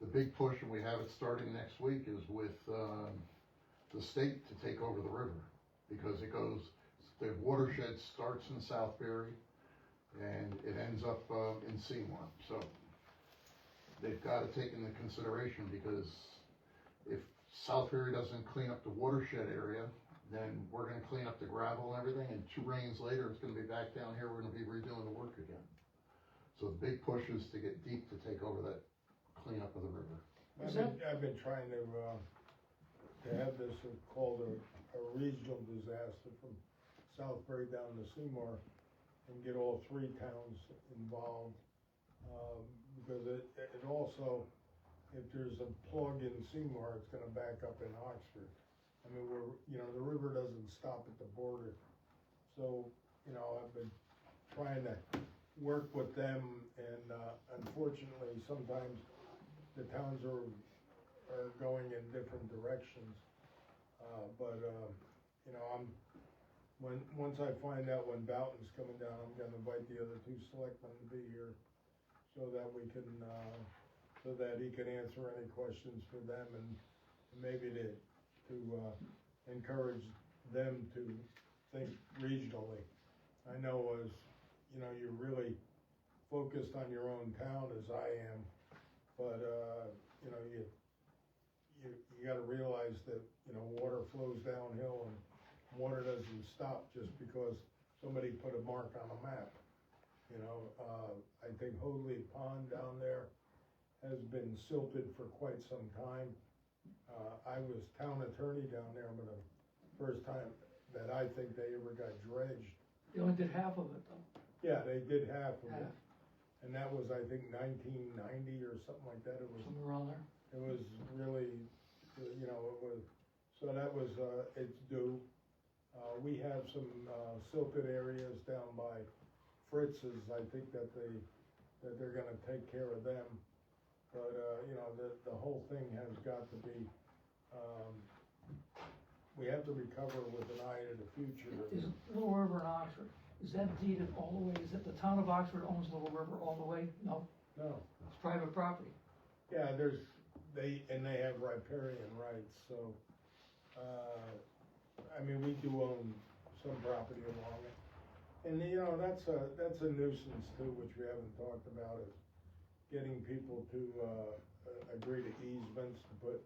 the big push, and we have it starting next week, is with, the state to take over the river. Because it goes, the watershed starts in Southbury, and it ends up, in Seymour. So they've gotta take into consideration, because if Southbury doesn't clean up the watershed area, then we're gonna clean up the gravel and everything, and 2 rains later, it's gonna be back down here, we're gonna be redoing the work again. So the big push is to get deep to take over that cleanup of the river. I've been trying to have this called a regional disaster from Southbury down to Seymour and get all 3 towns involved. Because it also, if there's a plug in Seymour, it's gonna back up in Oxford. I mean, the river doesn't stop at the border. So, I've been trying to work with them, and unfortunately, sometimes the towns are going in different directions. Once I find out when Boughton's coming down, I'm gonna invite the other 2 selectmen to be here so that we can, so that he can answer any questions for them, and maybe to encourage them to think regionally. I know you're really focused on your own town, as I am, but, you gotta realize that, water flows downhill, and water doesn't stop just because somebody put a mark on a map. I think Hoadley Pond down there has been silted for quite some time. I was town attorney down there, but the first time that I think they ever got dredged. They only did half of it though. Yeah, they did half of it, Half, and that was, I think, 1990 or something like that. It was somewhere around there. really, so that was, it's due. We have some, silted areas down by Fritz's, I think that they're gonna take care of them. But, you know, the whole thing has got to be, we have to recover with an eye to the future. Is Little River in Oxford, is that deeded all the way, is it the town of Oxford owns Little River all the way? No, No, it's private property. yeah, they have riparian rights, so, I mean, we do own some property along it. And, you know, that's a nuisance too, which we haven't talked about, is getting people to, agree to easements to put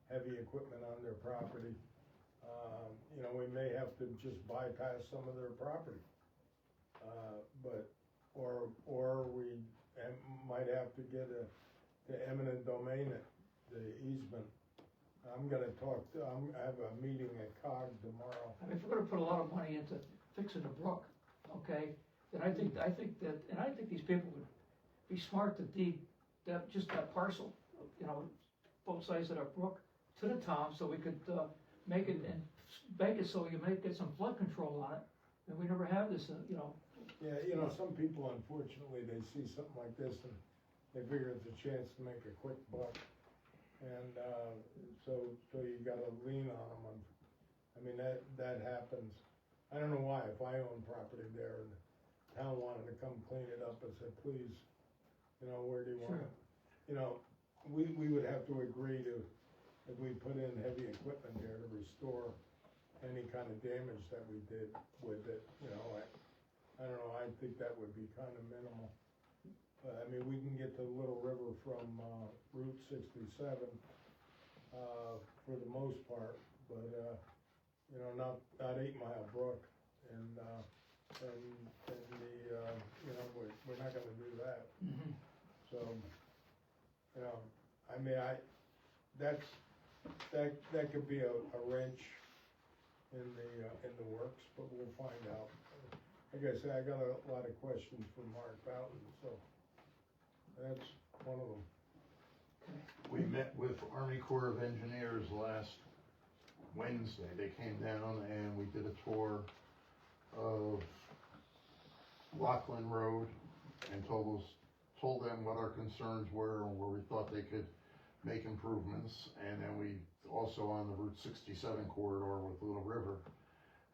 heavy equipment on their property. You know, we may have to just bypass some of their property. Or we might have to get the eminent domain it, the easement. I have a meeting at COG tomorrow. I mean, if we're gonna put a lot of money into fixing the brook, okay, then I think these people would be smart to deed that parcel, you know, both sides of that brook to the town, so we could, make it so we can get some flood control on it, and we never have this, you know. Yeah, you know, some people unfortunately, they see something like this and they figure it's a chance to make a quick buck. And, so you gotta lean on them. I mean, that happens. I don't know why, if I own property there and the town wanted to come clean it up and said, please, you know, where do you want it? You know, we would have to agree to, if we put in heavy equipment there to restore any kind of damage that we did with it, you know, I don't know, I think that would be kind of minimal. I mean, we can get to Little River from, Route 67, for the most part, but, you know, not 8 Mile Brook, and the, you know, we're not gonna do that. Mhm. So, you know, I mean, that could be a wrench in the works, but we'll find out. Like I said, I got a lot of questions from Mark Boughton, so that's one of them. We met with Army Corps of Engineers last Wednesday. They came down and we did a tour of Lockland Road and told them what our concerns were and where we thought they could make improvements. And then we also on the Route 67 corridor with Little River.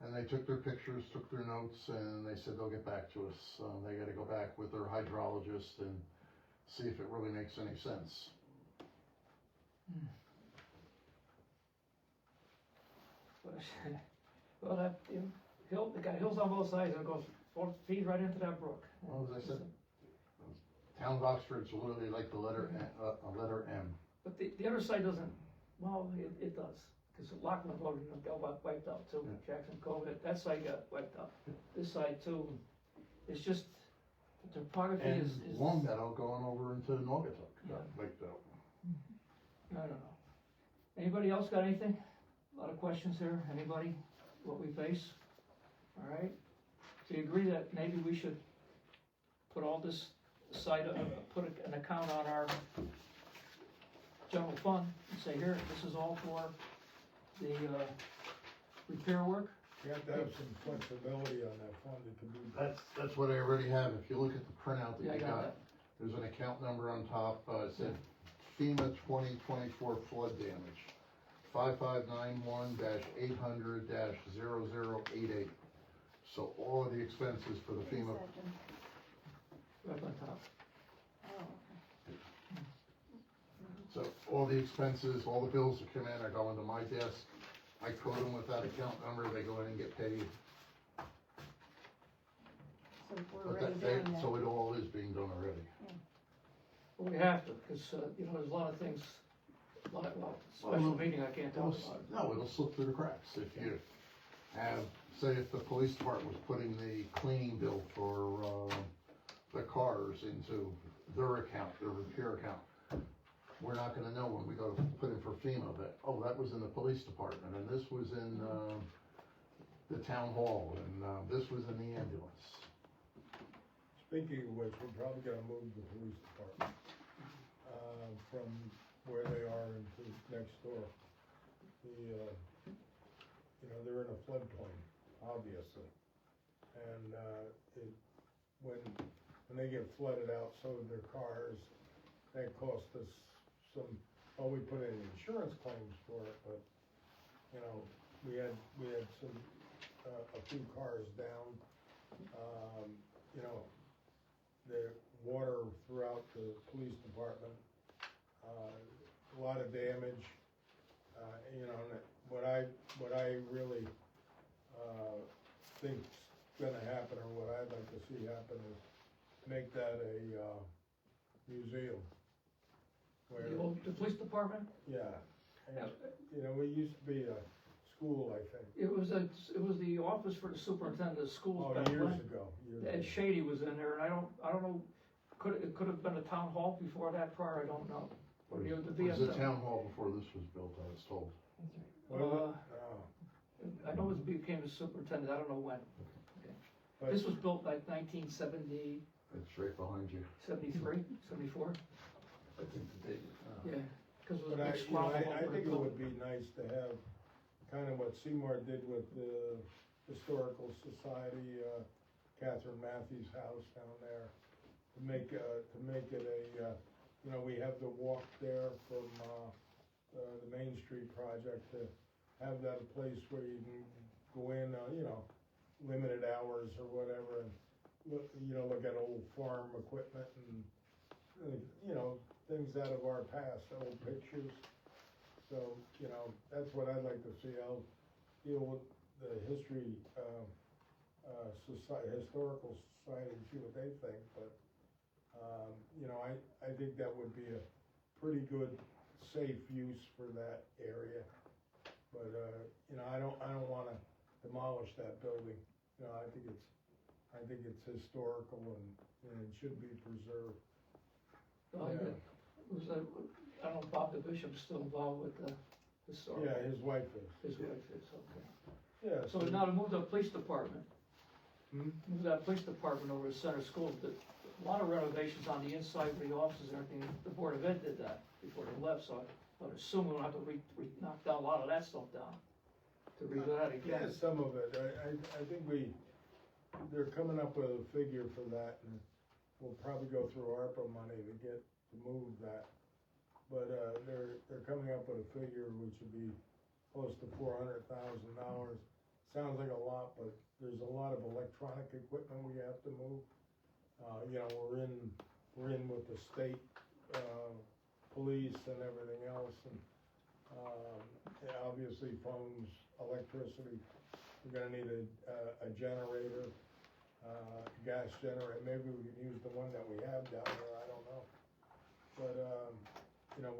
And they took their pictures, took their notes, and they said they'll get back to us. They gotta go back with their hydrologist and see if it really makes any sense. Well, that, you know, they got hills on both sides, and it goes, feeds right into that brook. Well, as I said, town of Oxford's literally like the letter M. But the other side doesn't, well, it does, because Lockland Road got wiped out too, Yeah. Jackson Cove, that side got wiped out. This side too, it's just, the topography And is. Long Meadow going over into Naugatuck got Yeah. wiped out. I don't know. Anybody else got anything? A lot of questions here, anybody, what we face? All right, do you agree that maybe we should put all this aside, put an account on our general fund and say, here, this is all for the, repair work? You have to have some flexibility on that fund, it could be. That's what I already have. If you look at the printout Yeah, that I you got got, that. there's an account number on top, it said FEMA 2024 flood damage, 5591-800-0088. So all of the expenses for the FEMA, Right on top. Oh, so all the expenses, all the bills that come in are going to my desk. I code them with that account number, they go in and get paid. so we're But already doing that. so it all is being done already. Well, we have to, because, you know, there's a lot of things, special meeting I can't talk about. No, it'll slip through the cracks. If you have, say if the police department was putting the cleaning bill for, the cars into their account, their repair account, we're not gonna know when we go to put in for FEMA that, oh, that was in the police department, and this was in, the town hall, and, this was in the ambulance. Speaking of which, we're probably gonna move the police department, from where they are into next door. You know, they're in a floodplain, obviously. And, when they get flooded out, so do their cars, that cost us some, well, we put in insurance claims for it, but, you know, we had some, a few cars down. You know, the water throughout the police department, a lot of damage. You know, and what I really, think's gonna happen, or what I'd like to see happen, is make that a, museum. Where, The police department, yeah, and, you know, it used to be a school, I think. it was the office for the superintendent of schools Oh, back years when. ago, Ed Shady was in there, and I don't know, it could have been a town hall before that prior, I don't know. Or the It was a VFW. town hall before this was built, I was told. Oh, I know it became a superintendent, I don't know when. but, This was built like 1970, It's right behind you. 73, 74? Yeah, because it was but a I, big you know, squabble I over the think it would building. be nice to have kind of what Seymour did with the Historical Society, Catherine Matthews' house down there, to make it a, you know, we have the walk there from, the Main Street project, to have that a place where you can go in, you know, limited hours or whatever, and look, you know, look at old farm equipment and, you know, things out of our past, old pictures. So, you know, that's what I'd like to see. I'll deal with the historical society and see what they think, but, you know, I think that would be a pretty good, safe use for that area. But, you know, I don't wanna demolish that building. You know, I think it's historical and it should be preserved. Yeah. I don't know, Bob the Bishop's still involved with the historical. Yeah, his wife is. His wife is, okay. Yeah. So now to move the police department, Hmm? move that police department over to Center School, a lot of renovations on the inside of the offices and everything, the Board of Ed did that before they left, so I would assume we'll have to knock down a lot of that stuff down, to redo that Yeah, again. some of it. I think they're coming up with a figure for that, and we'll probably go through ARPA money to move that. But, they're coming up with a figure which would be close to $400,000. Sounds like a lot, but there's a lot of electronic equipment we have to move. You know, we're in with the state, police and everything else, and, yeah, obviously phones, electricity. We're gonna need a generator, gas generator. Maybe we can use the one that we have down there, I don't know. But, you know,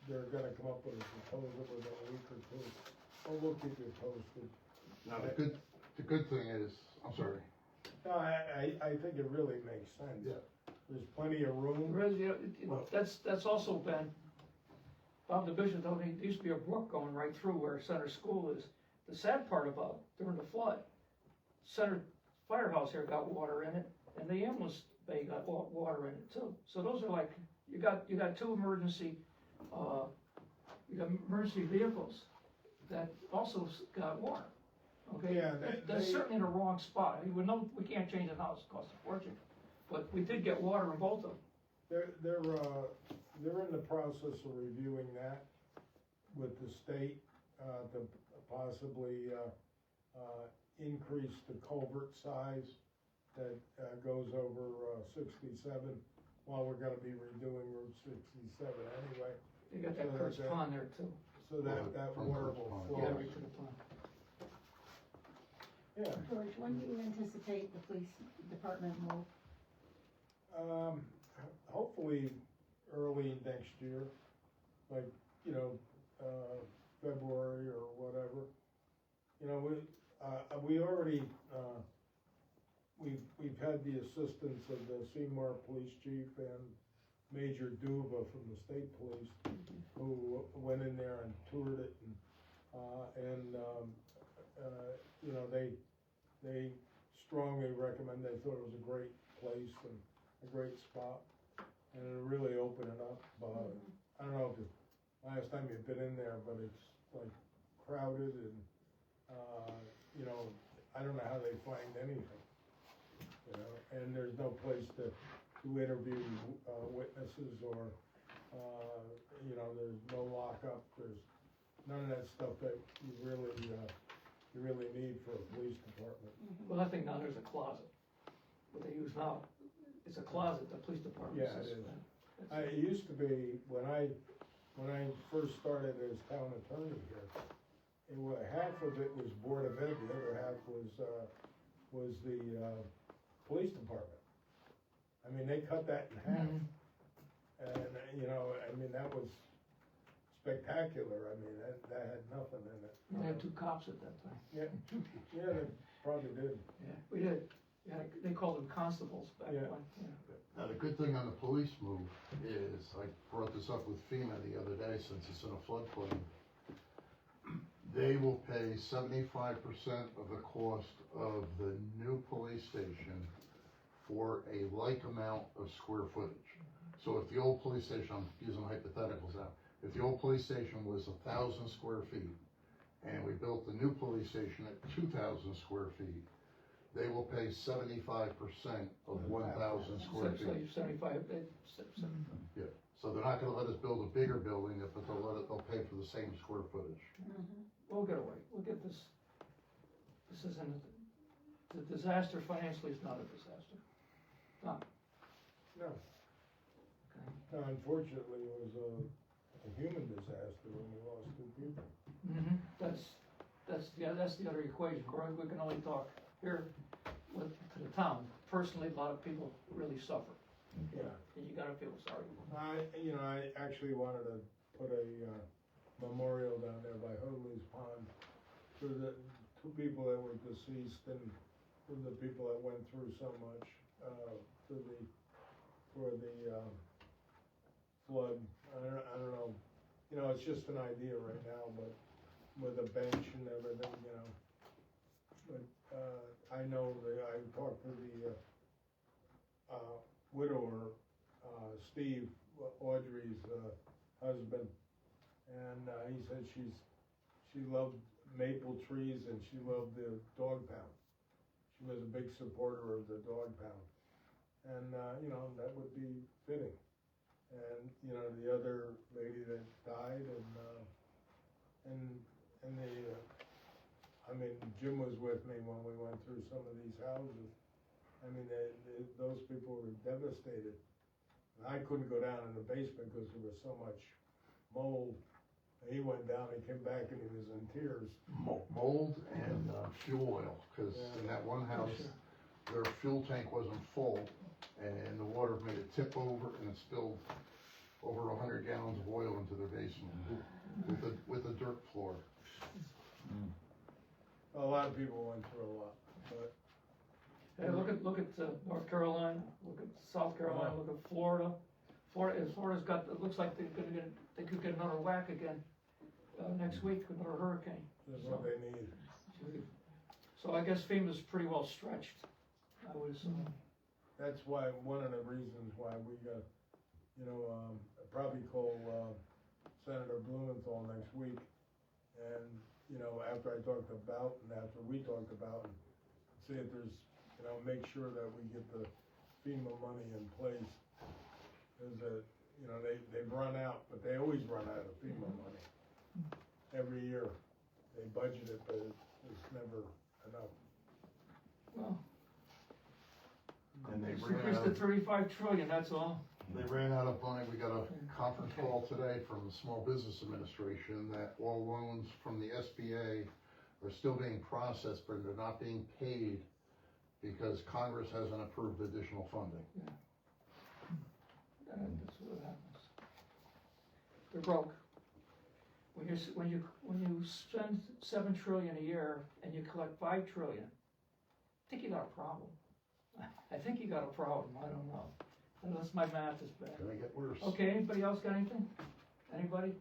they're gonna come up with a proposal within a week or two. Well, we'll keep you posted. Now, the good thing is, I'm sorry. No, I think it really makes sense. Yeah. There's plenty of room. There is, you know, that's also been, Bob the Bishop told me, there used to be a brook going right through where Center School is. The sad part about, during the flood, Center Firehouse here got water in it, and the ambulance bay got water in it too. So those are like, you got two emergency vehicles that also got water. Okay, Yeah, that's certainly in the wrong spot. I mean, we can't change the house, it costs a fortune, but we did get water in both of them. They're in the process of reviewing that with the state, to possibly, increase the culvert size that, goes over, 67, while we're gonna be redoing Route 67 anyway. They got that So Kurt's that- Pond there too. So that From water Kurt's will Pond. flow. Yeah, right to the pond. Yeah. George, when do you anticipate the police department move? Hopefully early next year, like, you know, February or whatever. You know, we already, we've had the assistance of the Seymour Police Chief and Major Duva from the state police, who went in there and toured it, and you know, they strongly recommend, they thought it was a great place and a great spot, and it'll really open it up. I don't know if last time you've been in there, but it's like crowded and, you know, I don't know how they find anything, you know, and there's no place to interview, witnesses or You know, there's no lockup, there's none of that stuff that you really need for a police department. Well, I think now there's a closet. What they use now, it's a closet, the police department Yeah, it says. is. It used to be, when I first started as town attorney here, half of it was Board of Ed, the other half was the, police department. I mean, they cut that in half. Mhm. And, you know, I mean, that was spectacular, I mean, that had nothing in it. We had 2 cops at that time. Yeah, they probably did. Yeah, we did. Yeah, they called them constables back Yeah. then. Yeah. Now, the good thing on the police move is, I brought this up with FEMA the other day, since it's in a floodplain. They will pay 75% of the cost of the new police station for a like amount of square footage. So if the old police station, I'm using hypotheticals now, if the old police station was 1,000 square feet, and we built the new police station at 2,000 square feet, they will pay 75% of 1,000 square So feet. you 75, Yeah, so they're not gonna let us build a bigger building, but they'll pay for the same square footage. we'll get away. We'll get this. This isn't, the disaster financially is not a disaster. No, Okay. no, unfortunately, it was a human disaster when we lost 2 people. Mm-hmm. That's the other equation. We can only talk here to the town. Personally, a lot of people really suffer. Yeah. And you gotta feel sorry. I actually wanted to put a memorial down there by Hoadley's Pond for the 2 people that were deceased and for the people that went through so much, for the flood. I don't know, you know, it's just an idea right now, but with a bench and everything, you know. But, I know I talked to the, widower, Steve, Audrey's, husband, and, he said she loved maple trees and she loved the dog pound. She was a big supporter of the dog pound. And, you know, that would be fitting. And, you know, the other lady that died and I mean, Jim was with me when we went through some of these houses. I mean, those people were devastated. And I couldn't go down in the basement because there was so much mold. And he went down, he came back and he was in tears. Mold and fuel oil, because in that one house, their fuel tank wasn't full, and the water made it tip over, and it spilled over 100 gallons of oil into their basement with a dirt floor. A lot of people went through a lot, but Hey, look at North Carolina, look at South Carolina, look at Florida. Florida's got, it looks like they could get another whack again, next week, another hurricane. that's what they need. So I guess FEMA's pretty well stretched, I would assume. That's why, one of the reasons why we got, you know, probably call, Senator Blumenthal next week. And, you know, after I talked about, and after we talked about, and see if there's, you know, make sure that we get the FEMA money in place. Cause, you know, they've run out, but they always run out of FEMA money. Every year, they budget it, but it's never enough. Well, And they it's ran increased out to of, 35 trillion, that's all. they ran out of money. We got a conference call today from the Small Business Administration that all loans from the SBA are still being processed, but they're not being paid because Congress hasn't approved additional funding. That's what happens. They're broke. When you spend 7 trillion a year and you collect 5 trillion, I think you got a problem. I think you got a problem, I don't know. Unless my math is bad. Gonna get worse. Okay, anybody else got anything? Anybody?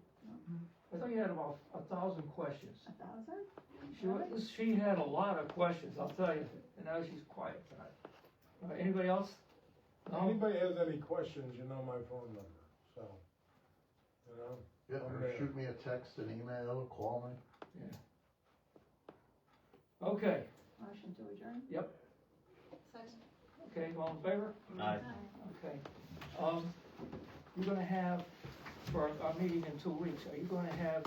I thought you had about 1,000 questions. 1,000? She had a lot of questions, I'll tell you, and now she's quiet tonight. Anybody else? No? Anybody has any questions, you know my phone number, so, you know. Yeah, I'm or there. shoot me a text, an email, call me. Okay, Motion to adjourn? okay, all in favor? Aye. Okay. You're gonna have for our meeting in 2 weeks, are you gonna have